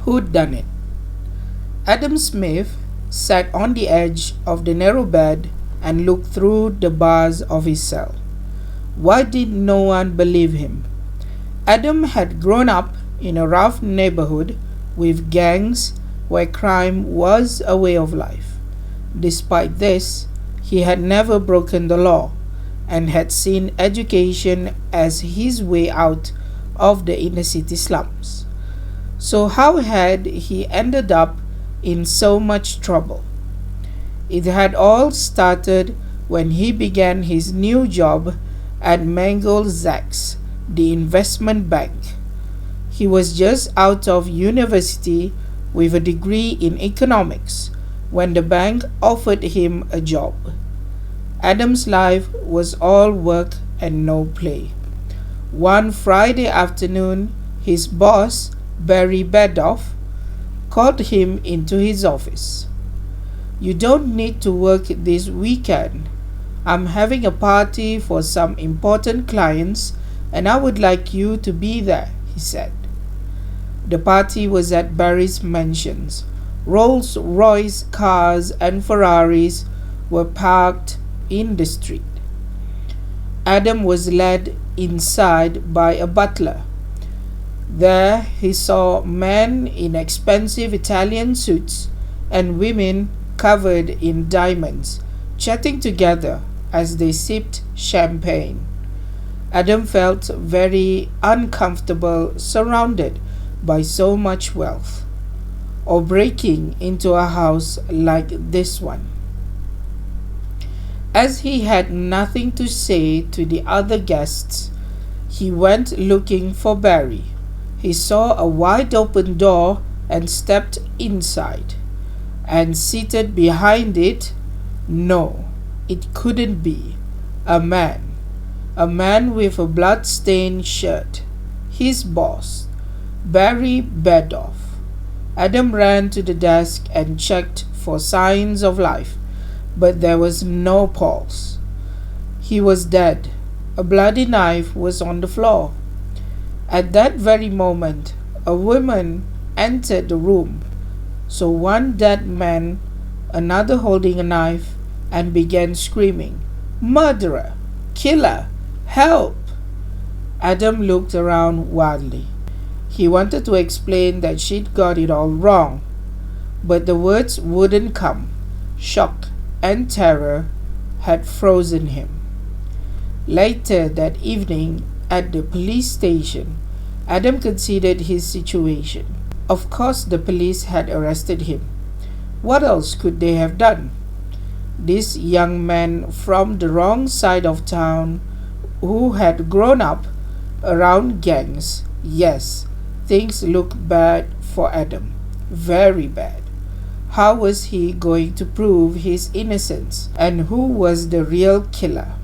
Who'd done it? Adam Smith sat on the edge of the narrow bed and looked through the bars of his cell. Why did no one believe him? Adam had grown up in a rough neighborhood with gangs where crime was a way of life. Despite this, he had never broken the law and had seen education as his way out of the inner city slums. So, how had he ended up in so much trouble? It had all started when he began his new job at Mangold Sachs, the investment bank. He was just out of university with a degree in economics when the bank offered him a job. Adam's life was all work and no play. One Friday afternoon, his boss, Barry Bedoff, called him into his office. "You don't need to work this weekend. I'm having a party for some important clients and I would like you to be there," he said. The party was at Barry's mansions. Rolls-Royce cars and Ferraris were parked in the street. Adam was led inside by a butler. There he saw men in expensive Italian suits and women covered in diamonds chatting together as they sipped champagne. Adam felt very uncomfortable surrounded by so much wealth, or breaking into a house like this one. As he had nothing to say to the other guests, he went looking for Barry. He saw a wide open door and stepped inside. And seated behind it, no, it couldn't be, a man. A man with a blood-stained shirt. His boss, Barry Bedoff. Adam ran to the desk and checked for signs of life, but there was no pulse. He was dead. A bloody knife was on the floor. At that very moment, a woman entered the room. So one dead man, another holding a knife, and began screaming, "Murderer! Killer! Help!" Adam looked around wildly. He wanted to explain that she'd got it all wrong, but the words wouldn't come. Shock and terror had frozen him. Later that evening at the police station, Adam considered his situation. Of course, the police had arrested him. What else could they have done? This young man from the wrong side of town who had grown up around gangs, yes, things looked bad for Adam. Very bad. How was he going to prove his innocence? And who was the real killer?